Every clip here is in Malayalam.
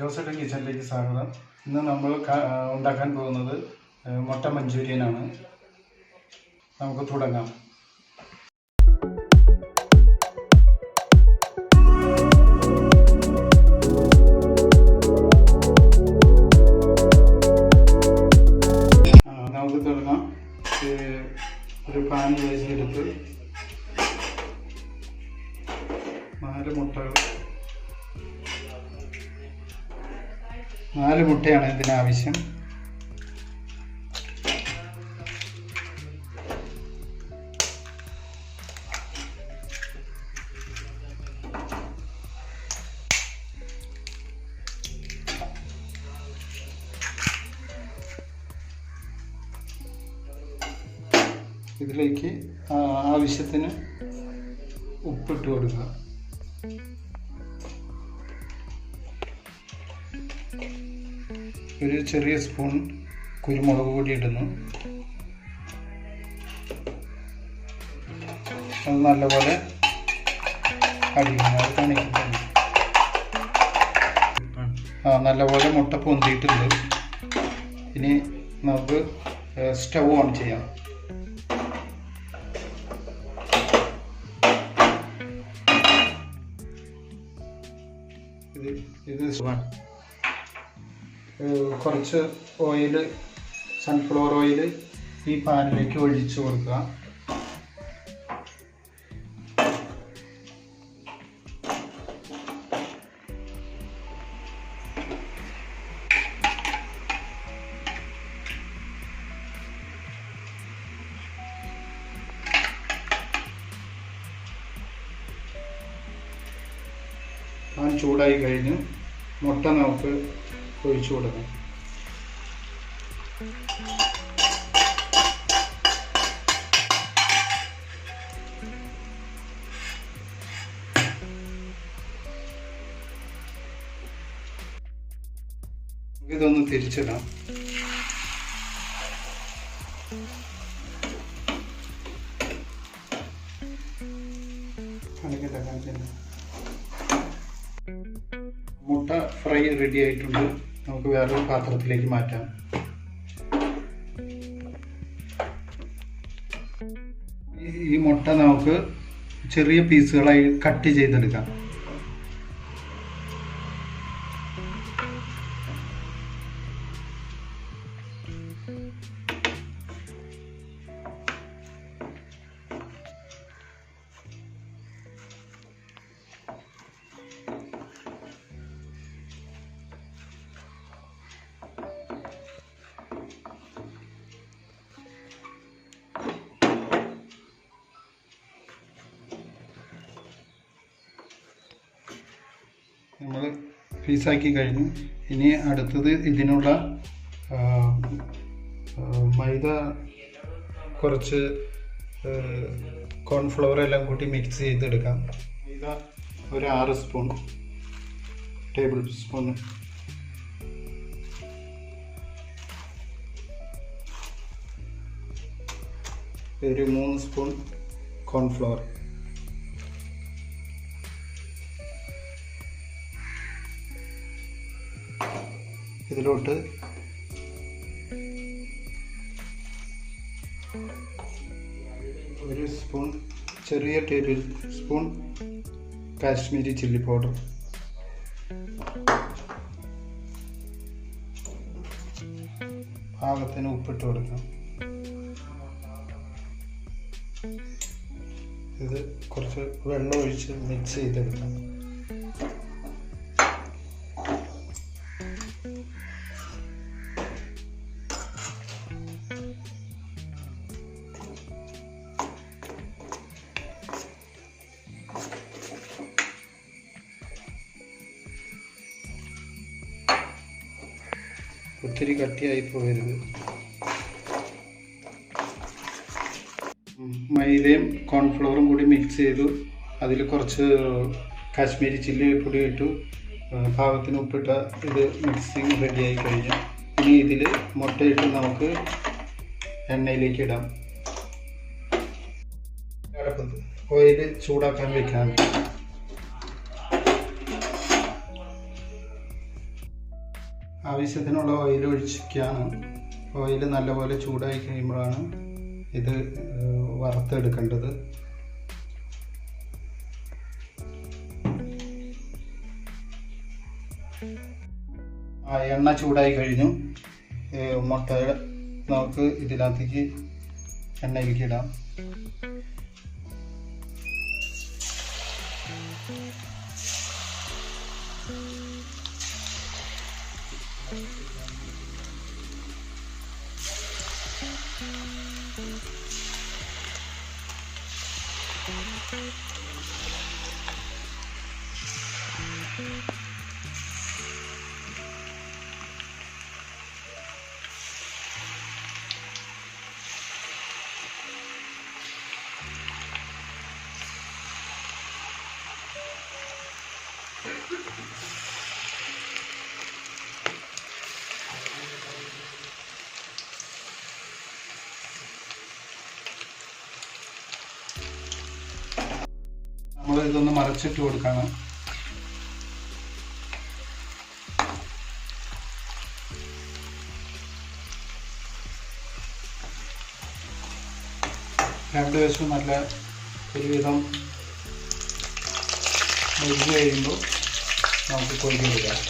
ജോസേട്ടൻ കിച്ചണിലേക്ക് സ്വാഗതം. ഇന്ന് നമ്മൾ ഉണ്ടാക്കാൻ പോകുന്നത് മുട്ട മഞ്ചൂരിയനാണ്. നമുക്ക് തുടങ്ങാം. നമുക്ക് തുടങ്ങാം. ഒരു പാൻ വെച്ചെടുത്ത് 4 മുട്ടയാണ് ഇതിനാവശ്യം. ഇതിലേക്ക് ആവശ്യത്തിന് ഉപ്പിട്ട് കൊടുക്കുക. ഒരു ചെറിയ സ്പൂൺ കുരുമുളക് പൊടി ഇടുന്നു. അത് നല്ലപോലെ അടിക്കുന്നു. നല്ലപോലെ മുട്ട പൊന്തിയിട്ടുണ്ട്. ഇനി നമുക്ക് സ്റ്റൗ ഓൺ ചെയ്യാം. ഇത് കുറച്ച് ഓയിൽ, സൺഫ്ലവർ ഓയിൽ ഈ പാനിലേക്ക് ഒഴിച്ചു കൊടുക്കുക. പാൻ ചൂടായി കഴിഞ്ഞ് മുട്ട നമുക്ക് ഒഴിച്ചു കൊടുക്കാം. ഇതൊന്ന് തിരിച്ചിടാം. മുട്ട ഫ്രൈ റെഡി ആയിട്ടുണ്ട്. നമുക്ക് വേറൊരു പാത്രത്തിലേക്ക് മാറ്റാം. ഈ മുട്ട നമുക്ക് ചെറിയ പീസുകളായി കട്ട് ചെയ്തെടുക്കാം. നമ്മൾ പീസാക്കി കഴിഞ്ഞു. ഇനി അടുത്തത് ഇതിനുള്ള മൈദ, കുറച്ച് കോൺഫ്ലവർ എല്ലാം കൂട്ടി മിക്സ് ചെയ്തെടുക്കാം. മൈദ ഒരു 6 ടേബിൾ സ്പൂൺ, ഒരു 3 സ്പൂൺ കോൺഫ്ലവർ, ഇതിലോട്ട് ഒരു സ്പൂൺ, ചെറിയ table spoon Kashmiri chilli powder, പാകത്തിന് ഉപ്പിട്ട് കൊടുക്കാം. ഇത് കുറച്ച് വെള്ളം ഒഴിച്ച് മിക്സ് ചെയ്തെടുക്കാം. ഒത്തിരി കട്ടിയായി പോകരുത്. മൈദയും കോൺഫ്ലവറും കൂടി മിക്സ് ചെയ്തു. അതിൽ കുറച്ച് കാശ്മീരി ചില്ലി പൊടി ഇട്ടു, പാകത്തിന് ഉപ്പിട്ട ഇത് മിക്സിങ് റെഡിയായി കഴിഞ്ഞു. ഇനി ഇതിൽ മുട്ടയിട്ട് നമുക്ക് എണ്ണയിലേക്ക് ഇടാം. ഓയിൽ ചൂടാക്കാൻ വെക്കാം. ആവശ്യത്തിനുള്ള ഓയിൽ ഒഴിച്ചിരിക്കുകയാണ്. ഓയിൽ നല്ലപോലെ ചൂടായി കഴിയുമ്പോഴാണ് ഇത് വറുത്തെടുക്കേണ്ടത്. എണ്ണ ചൂടായി കഴിഞ്ഞു. മുട്ട നമുക്ക് ഇതിനകത്തേക്ക് എണ്ണയിലേക്ക് ഇടാം. നമ്മൾ ഇതൊന്ന് മറച്ചിട്ട് കൊടുക്കണം. രണ്ട് വശവും നല്ല ഒരുവിധം മുരിഞ്ഞ് കഴിയുമ്പോൾ നമുക്ക് കൊയ്ത് കൊടുക്കാം.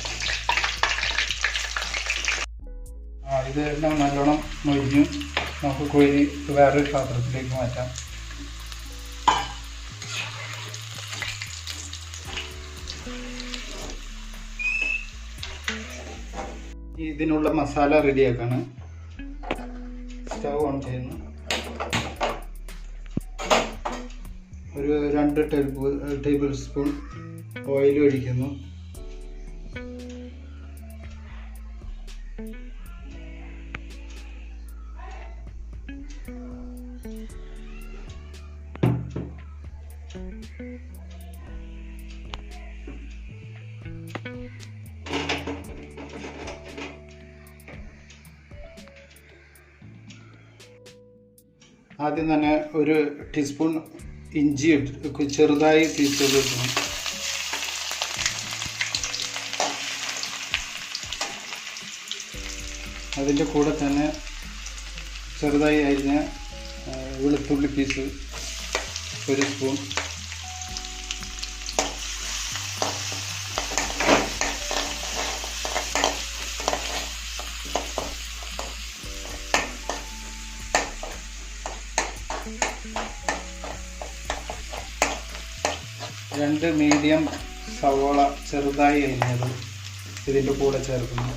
ഇതെല്ലാം നല്ലോണം മൊരിഞ്ഞു. നമുക്ക് കൊയ്ത് വേറൊരു പാത്രത്തിലേക്ക് മാറ്റാം. ഇതിനുള്ള മസാല റെഡിയാക്കാണ്. സ്റ്റവ് ഓൺ ചെയ്യുന്നു. ഒരു 2 ടേബിൾ സ്പൂൺ ഓയിൽ ഒഴിക്കുന്നു. ആദ്യം തന്നെ ഒരു ടീസ്പൂൺ ഇഞ്ചി ചെറുതായി പീസ് ചെയ്ത് വെക്കണം. അതിൻ്റെ കൂടെ തന്നെ ചെറുതായി അരിഞ്ഞ വെളുത്തുള്ളി പീസ് 1 സ്പൂൺ, രണ്ട് മീഡിയം സവോള ചെറുതായി അരിഞ്ഞത് ഇതിൻ്റെ കൂടെ ചേർക്കുന്നു.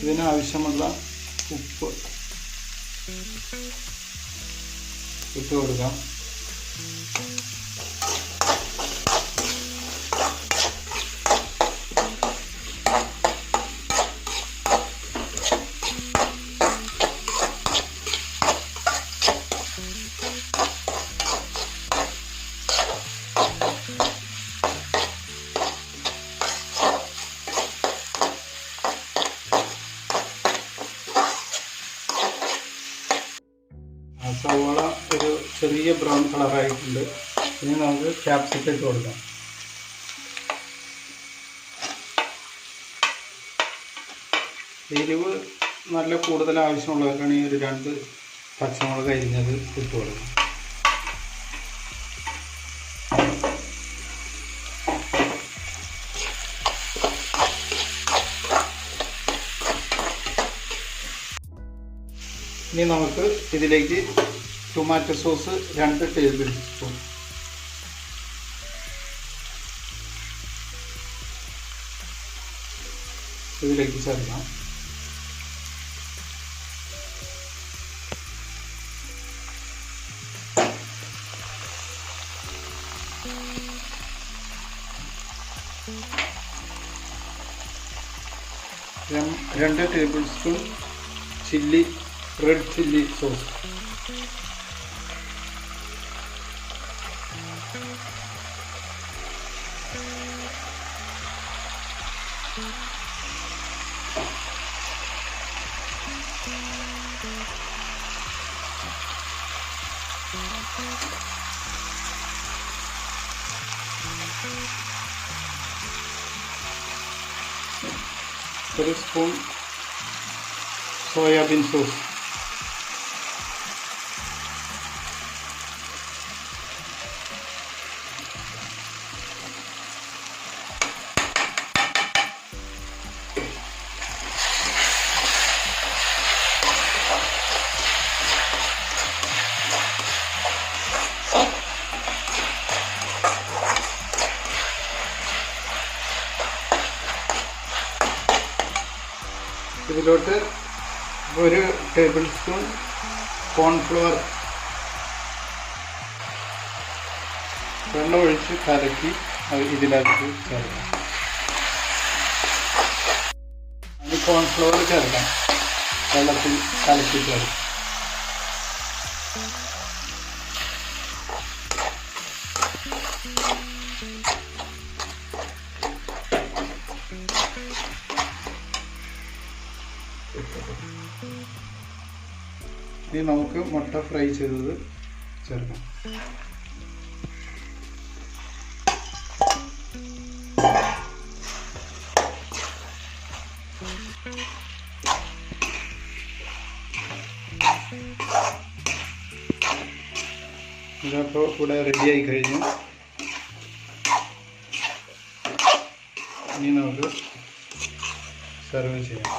ഇതിനാവശ്യമുള്ള ഉപ്പ് ഇട്ട് കൊടുക്കാം. സവോള ഒരു ചെറിയ ബ്രൗൺ കളറായിട്ടുണ്ട്. ഇനി നമുക്ക് ക്യാപ്സിക്കം ഇട്ട് കൊടുക്കാം. എരിവ് നല്ല കൂടുതൽ ആവശ്യമുള്ളവർക്കാണെങ്കിൽ ഒരു 2 പച്ചമുളക് അരിഞ്ഞത് ഇട്ട് കൊടുക്കാം. ഇനി നമുക്ക് ഇതിലേക്ക് ടൊമാറ്റോ സോസ് 2 ടേബിൾ സ്പൂൺ, ഇതിലേക്ക് ചേർക്കാം. രണ്ട് tablespoon red chilli sauce, 1 spoon soyabean sauce, ഇതിലോട്ട് 1 ടേബിൾ സ്പൂൺ കോൺഫ്ലവർ വെള്ളം ഒഴിച്ച് കലക്കി ഇതിലേക്ക് ചേർക്കാം. അത് കോൺഫ്ലവർ ചേർക്കാം, വെള്ളത്തിൽ കലക്കി ചേർക്കാം. ഇനി നമുക്ക് മുട്ട ഫ്രൈ ചെയ്തത് ചേർക്കാം. ഇതപ്പോൾ ഇവിടെ റെഡിയായി കഴിഞ്ഞു. ഇനി നമുക്ക് സെർവ് ചെയ്യാം.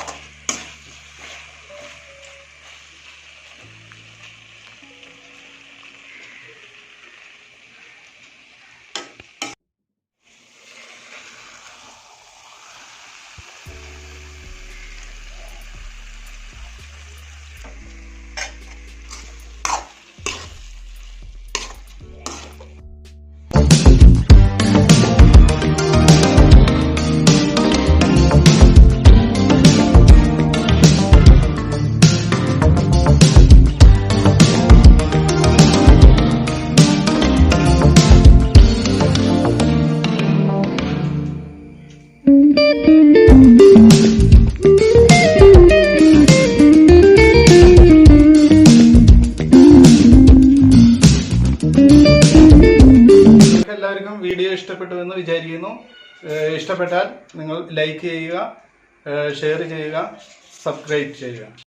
എല്ലാവർക്കും വീഡിയോ ഇഷ്ടപ്പെട്ടു എന്ന് വിചാരിക്കുന്നു. ഇഷ്ടപ്പെട്ടാൽ നിങ്ങൾ ലൈക്ക് ചെയ്യുക, ഷെയർ ചെയ്യുക, സബ്സ്ക്രൈബ് ചെയ്യുക.